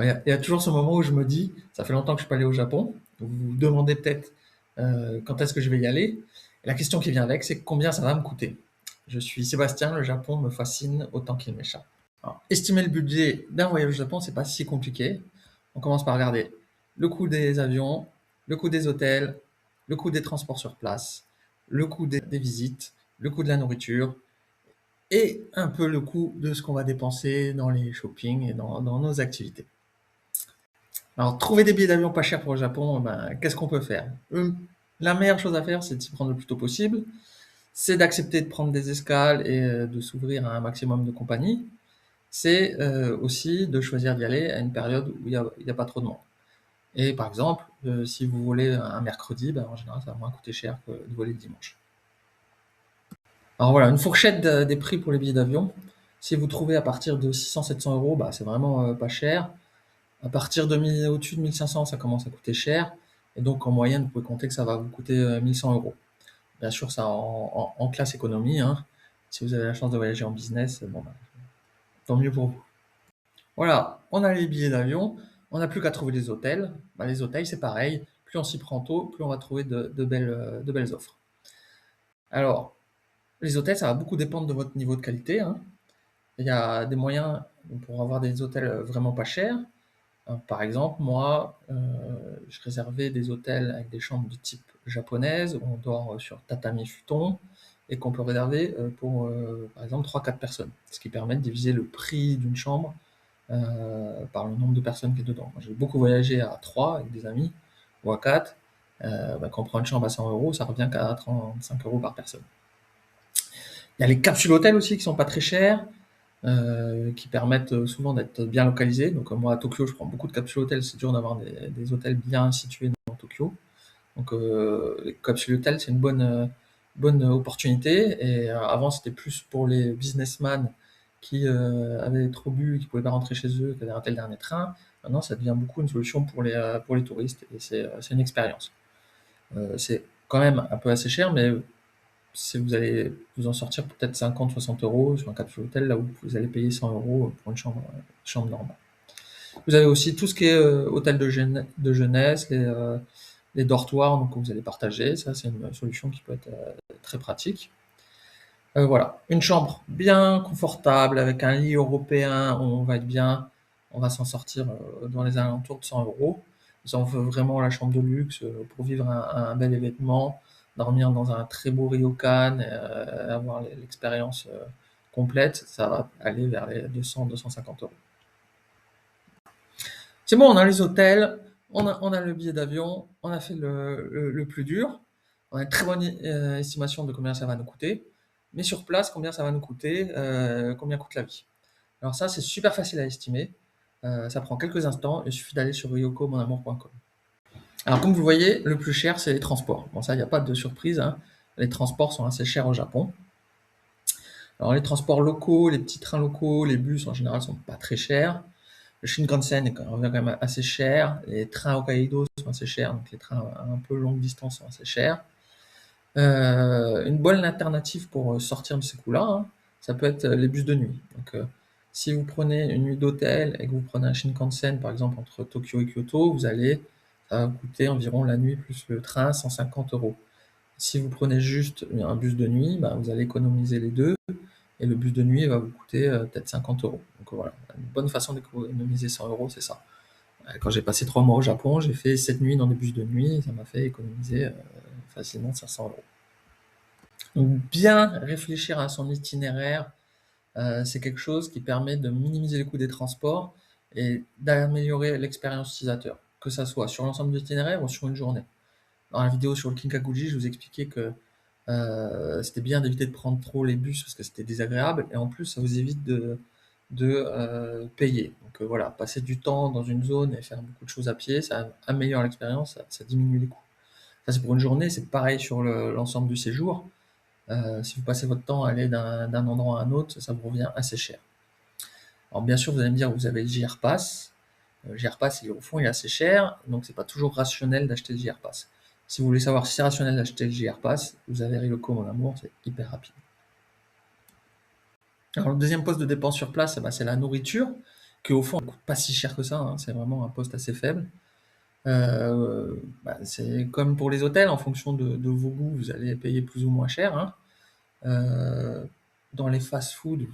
Il y a toujours ce moment où je me dis, ça fait longtemps que je suis pas allé au Japon. Vous vous demandez peut-être quand est-ce que je vais y aller. Et la question qui vient avec, c'est combien ça va me coûter. Je suis Sébastien, le Japon me fascine autant qu'il m'échappe. Alors, estimer le budget d'un voyage au Japon, c'est pas si compliqué. On commence par regarder le coût des avions, le coût des hôtels, le coût des transports sur place, le coût des visites, le coût de la nourriture et un peu le coût de ce qu'on va dépenser dans les shopping et dans nos activités. Alors, trouver des billets d'avion pas chers pour le Japon, ben, qu'est-ce qu'on peut faire? La meilleure chose à faire, c'est de s'y prendre le plus tôt possible. C'est d'accepter de prendre des escales et de s'ouvrir à un maximum de compagnies. C'est aussi de choisir d'y aller à une période où il y a pas trop de monde. Et par exemple, si vous volez un mercredi, ben, en général, ça va moins coûter cher que de voler le dimanche. Alors voilà, une fourchette des prix pour les billets d'avion. Si vous trouvez à partir de 600-700 euros, bah, c'est vraiment pas cher. À partir de au-dessus de 1500, ça commence à coûter cher. Et donc, en moyenne, vous pouvez compter que ça va vous coûter 1100 euros. Bien sûr, ça en classe économie, hein. Si vous avez la chance de voyager en business, bon, bah, tant mieux pour vous. Voilà, on a les billets d'avion, on n'a plus qu'à trouver les hôtels. Bah, les hôtels, c'est pareil. Plus on s'y prend tôt, plus on va trouver de belles offres. Alors, les hôtels, ça va beaucoup dépendre de votre niveau de qualité, hein. Il y a des moyens pour avoir des hôtels vraiment pas chers. Par exemple, moi, je réservais des hôtels avec des chambres de type japonaise, où on dort sur tatami futon, et qu'on peut réserver pour, par exemple, 3-4 personnes, ce qui permet de diviser le prix d'une chambre par le nombre de personnes qui est dedans. Moi, j'ai beaucoup voyagé à 3 avec des amis, ou à 4. Bah, quand on prend une chambre à 100 euros, ça revient qu'à 35 euros par personne. Il y a les capsules hôtels aussi qui sont pas très chères, qui permettent souvent d'être bien localisés. Donc moi à Tokyo, je prends beaucoup de capsules hôtels, c'est dur d'avoir des hôtels bien situés dans Tokyo. Donc les capsules hôtels, c'est une bonne opportunité. Et avant, c'était plus pour les businessmen qui avaient trop bu et qui pouvaient pas rentrer chez eux, qui avaient raté le dernier train. Maintenant, ça devient beaucoup une solution pour les touristes et c'est une expérience. C'est quand même un peu assez cher, mais si vous allez vous en sortir peut-être 50-60 euros sur un capsule hôtel, là où vous allez payer 100 euros pour une chambre normale. Vous avez aussi tout ce qui est hôtel de jeunesse, les dortoirs donc, que vous allez partager. Ça, c'est une solution qui peut être très pratique. Voilà, une chambre bien confortable avec un lit européen, on va être bien, on va s'en sortir dans les alentours de 100 euros. Si on veut vraiment la chambre de luxe pour vivre un bel événement, dormir dans un très beau ryokan, avoir l'expérience complète, ça va aller vers les 200-250 euros. C'est bon, on a les hôtels, on a le billet d'avion, on a fait le plus dur, on a une très bonne estimation de combien ça va nous coûter, mais sur place, combien ça va nous coûter, combien coûte la vie. Alors ça, c'est super facile à estimer, ça prend quelques instants, il suffit d'aller sur ryokomonamour.com. Alors comme vous voyez, le plus cher, c'est les transports. Bon ça, il n'y a pas de surprise, hein. Les transports sont assez chers au Japon. Alors les transports locaux, les petits trains locaux, les bus en général sont pas très chers. Le Shinkansen revient quand même assez cher. Les trains Hokkaido sont assez chers, donc les trains à un peu longue distance sont assez chers. Une bonne alternative pour sortir de ces coûts-là, hein, ça peut être les bus de nuit. Donc, si vous prenez une nuit d'hôtel et que vous prenez un Shinkansen, par exemple, entre Tokyo et Kyoto, ça va vous coûter environ la nuit plus le train 150 euros. Si vous prenez juste un bus de nuit, bah, vous allez économiser les deux et le bus de nuit va vous coûter peut-être 50 euros. Donc voilà, une bonne façon d'économiser 100 euros, c'est ça. Quand j'ai passé 3 mois au Japon, j'ai fait 7 nuits dans des bus de nuit et ça m'a fait économiser facilement 500 euros. Donc bien réfléchir à son itinéraire, c'est quelque chose qui permet de minimiser les coûts des transports et d'améliorer l'expérience utilisateur, que ça soit sur l'ensemble de l'itinéraire ou sur une journée. Dans la vidéo sur le Kinkakuji, je vous expliquais que c'était bien d'éviter de prendre trop les bus parce que c'était désagréable et en plus ça vous évite de payer. Donc voilà, passer du temps dans une zone et faire beaucoup de choses à pied, ça améliore l'expérience, ça diminue les coûts. Ça c'est pour une journée, c'est pareil sur l'ensemble du séjour. Si vous passez votre temps à aller d'un endroit à un autre, ça vous revient assez cher. Alors bien sûr, vous allez me dire, vous avez le JR Pass. Le JR Pass, au fond, il est assez cher, donc c'est pas toujours rationnel d'acheter le JR Pass. Si vous voulez savoir si c'est rationnel d'acheter le JR Pass, vous avez Ryoko Mon Amour, c'est hyper rapide. Alors le deuxième poste de dépense sur place, c'est la nourriture. qui au fond ne coûte pas si cher que ça, hein, c'est vraiment un poste assez faible. C'est comme pour les hôtels, en fonction de vos goûts, vous allez payer plus ou moins cher, hein. Dans les fast-food, vous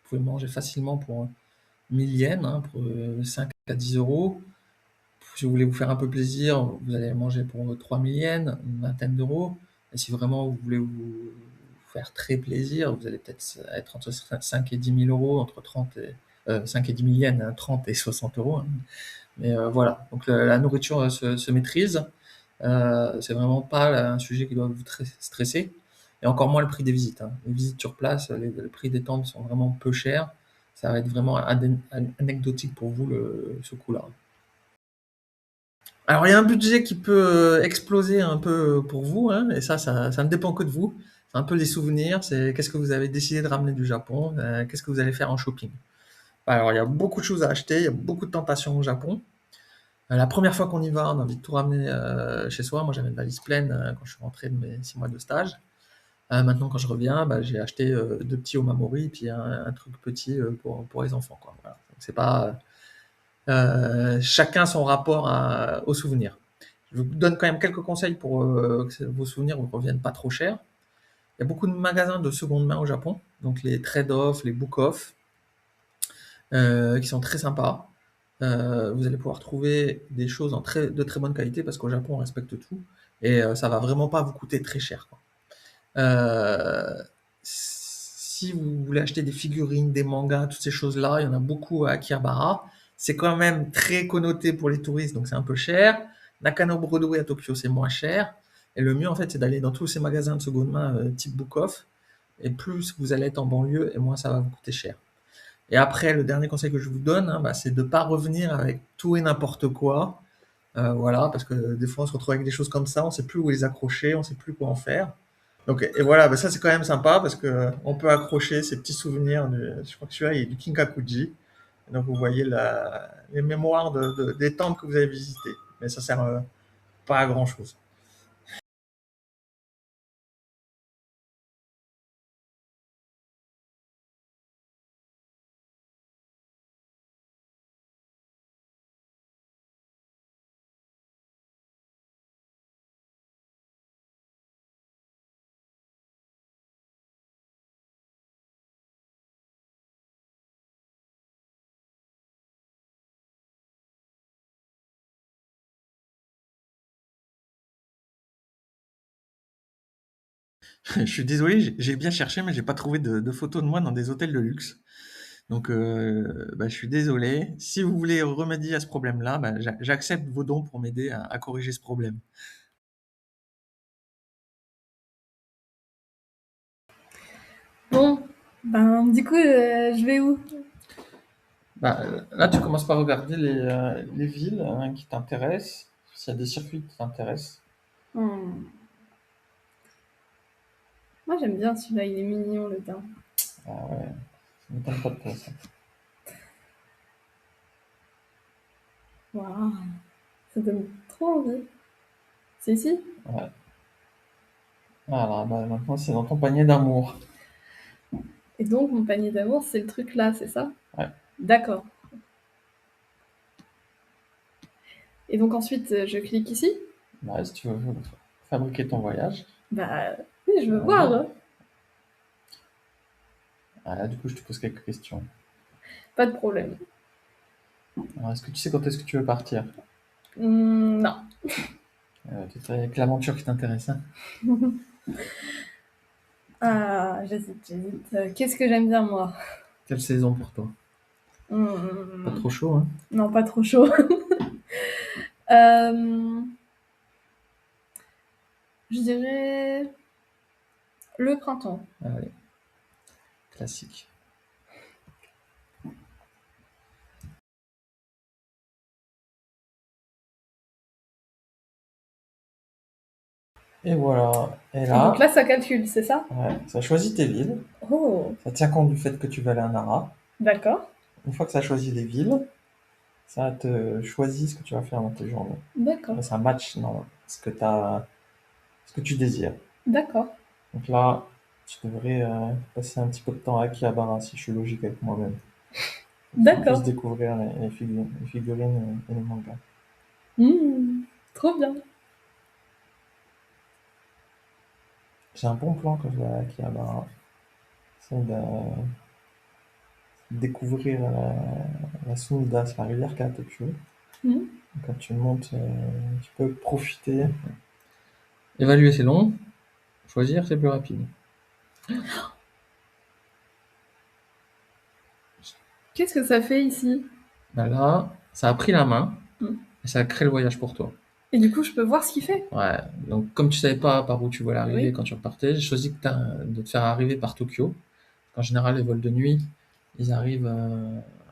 pouvez manger facilement pour 1000 yens, hein, pour 5 à 10 euros. Si vous voulez vous faire un peu plaisir, vous allez manger pour 3000 yens, une vingtaine d'euros. Et si vraiment vous voulez vous faire très plaisir, vous allez peut-être être entre 5 et 10 000 euros, entre 5 et 10 000 yens, hein, 30 et 60 euros, hein. Mais voilà, donc la nourriture se maîtrise. C'est vraiment pas un sujet qui doit vous stresser. Et encore moins le prix des visites, hein. Les visites sur place, le prix des temples sont vraiment peu chers. Ça va être vraiment anecdotique pour vous ce coup-là. Alors il y a un budget qui peut exploser un peu pour vous, hein, et ça ne dépend que de vous. C'est un peu les souvenirs, c'est qu'est-ce que vous avez décidé de ramener du Japon, qu'est-ce que vous allez faire en shopping. Alors il y a beaucoup de choses à acheter, il y a beaucoup de tentations au Japon. La première fois qu'on y va, on a envie de tout ramener chez soi. Moi, j'avais une valise pleine quand je suis rentré de mes 6 mois de stage. Maintenant, quand je reviens, j'ai acheté 2 petits omamori et puis un truc petit pour les enfants, quoi. Voilà. Donc, c'est pas chacun son rapport aux souvenirs. Je vous donne quand même quelques conseils pour que vos souvenirs ne reviennent pas trop cher. Il y a beaucoup de magasins de seconde main au Japon, donc les trade-off, les book-off, qui sont très sympas. Vous allez pouvoir trouver des choses de très bonne qualité parce qu'au Japon on respecte tout et ça va vraiment pas vous coûter très cher, quoi. Si vous voulez acheter des figurines, des mangas, toutes ces choses-là, il y en a beaucoup à Akihabara. C'est quand même très connoté pour les touristes, donc c'est un peu cher. Nakano Broadway à Tokyo, c'est moins cher. Et le mieux, en fait, c'est d'aller dans tous ces magasins de seconde main type Book-off. Et plus vous allez être en banlieue, et moins ça va vous coûter cher. Et après, le dernier conseil que je vous donne, hein, c'est de ne pas revenir avec tout et n'importe quoi. Voilà, parce que des fois, on se retrouve avec des choses comme ça, on ne sait plus où les accrocher, on ne sait plus quoi en faire. Donc, et voilà, ça c'est quand même sympa parce que on peut accrocher ces petits souvenirs. Je crois que celui-là il est du Kinkakuji. Et donc vous voyez les mémoires des temples que vous avez visités. Mais ça sert pas à grand chose. Je suis désolé, j'ai bien cherché, mais j'ai pas trouvé de photos de moi dans des hôtels de luxe. Donc, je suis désolé. Si vous voulez remédier à ce problème-là, j'accepte vos dons pour m'aider à corriger ce problème. Bon, ben du coup, je vais où? Là, tu commences par regarder les villes hein, qui t'intéressent, s'il y a des circuits qui t'intéressent. Hmm. Moi, j'aime bien celui-là, il est mignon, le teint. Ah ouais, ça m'étonne pas de toi, ça. Waouh, ça donne trop envie. C'est ici? Ouais. Voilà, maintenant c'est dans ton panier d'amour. Et donc, mon panier d'amour, c'est le truc là, c'est ça? Ouais. D'accord. Et donc ensuite, je clique ici? Si tu veux fabriquer ton voyage. Bah oui, je veux voir, Vas-y. hein. Du coup, je te pose quelques questions. Pas de problème. Alors, est-ce que tu sais quand est-ce que tu veux partir? Non. C'est avec l'aventure qui t'intéresse, hein? Ah, j'hésite. Qu'est-ce que j'aime bien, moi? Quelle saison pour toi? Pas Hmm, trop chaud, hein? non, pas trop chaud. Euh, je dirais le printemps. Allez, classique. Et voilà. Et Et donc là, là, ça calcule, c'est ça? ouais, ça choisit tes villes. Oh, Ça tient compte du fait que tu vas aller à Nara. d'accord, Une fois que ça choisit les villes, ça te choisit ce que tu vas faire dans tes journées. d'accord, Et ça match dans ce que tu désires. d'accord. Donc là, tu devrais passer un petit peu de temps à Akihabara si je suis logique avec moi-même. On peut se D'accord. découvrir les figurines et les mangas. Trop bien. J'ai un bon plan quand je vais à Akihabara. C'est de découvrir la Sumida, c'est la rivière qui est à Tokyo. Mhm. Quand tu montes, tu peux profiter. Évaluer, c'est long. Choisir, c'est plus rapide. Qu'est-ce que ça fait ici? Bah là, ça a pris la main Mhm. et ça a créé le voyage pour toi. Et du coup, je peux voir ce qu'il fait? Ouais, donc comme tu savais pas par où tu voulais arriver Oui. quand tu repartais, j'ai choisi de te faire arriver par Tokyo. En général, les vols de nuit, ils arrivent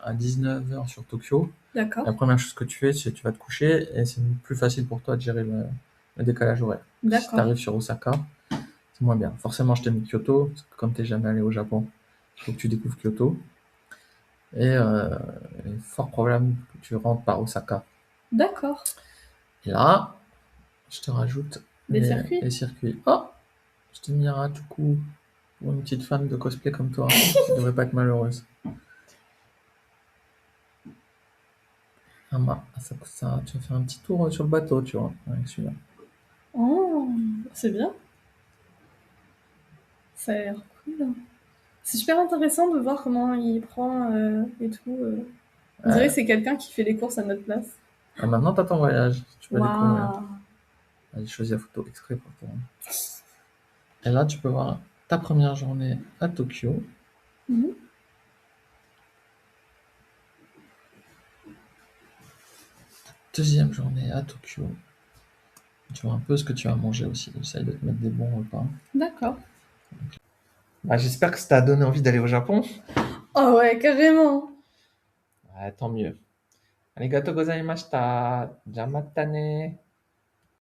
à 19h sur Tokyo. D'accord. La première chose que tu fais, c'est que tu vas te coucher et c'est plus facile pour toi de gérer le décalage horaire. Si tu D'accord. arrives sur Osaka, c'est moins bien. Forcément, je t'ai mis Kyoto, parce que comme tu n'es jamais allé au Japon, il faut que tu découvres Kyoto. Et il y a fort problème que tu rentres par Osaka. D'accord. Et là, je te rajoute Des circuits. les circuits. Oh, je t'ai mis à Harajuku pour une petite fan de cosplay comme toi. Tu devrais pas être malheureuse. Ama Asakusa, tu vas faire un petit tour sur le bateau, tu vois, avec celui-là. Oh, c'est bien. Ça a l'air cool. C'est super intéressant de voir comment il prend et tout. On dirait que c'est quelqu'un qui fait les courses à notre place. Ah, maintenant, t'as ton voyage, tu peux découvrir. Waouh. J'ai choisi la photo exprès pour toi. Et là, tu peux voir ta première journée à Tokyo. Mhm. Deuxième journée à Tokyo. Tu vois un peu ce que tu vas manger aussi. J'essaye de te mettre des bons repas. D'accord. Bah, j'espère que ça t'a donné envie d'aller au Japon. Oh ouais, carrément. Ouais, tant mieux. Arigato gozaimashita. Ja mata ne.